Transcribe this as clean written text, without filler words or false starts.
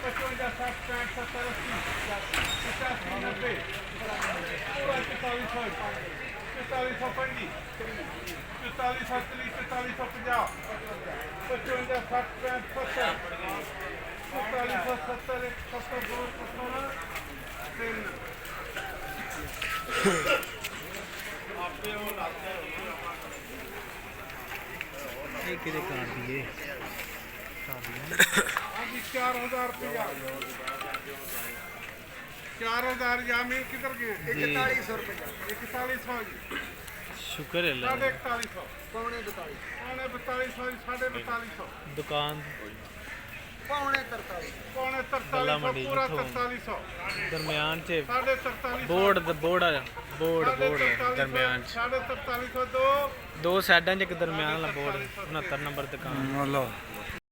55 60 65 70 80 85 90 4450 ਇਹ ਕਿਹਦੇ ਕਾਰ ਦੀ ਏ? 4000 रुपया 4000 जामीन किधर गए? 4100 रुपया 4100 जी ਸ਼ੁਕਰ ਹੈ ਅੱਲਾ 4100 ਪੌਣੇ 42 पौने 4200 4250 ਦੁਕਾਨ ਪੌਣੇ 43 पौने गला 4300 मंडी पूरा जिथों। 4300 ਦਰਮਿਆਨ 'ਚ 4350 ਬੋਰਡ ਦਰਮਿਆਨ 'ਚ 4350 दो ਦੋ ਸਾਈਡਾਂ 'ਚ ਇੱਕ ਦਰਮਿਆਨ ਵਾਲਾ ਬੋਰਡ 69 ਨੰਬਰ ਦੁਕਾਨ। ਲਓ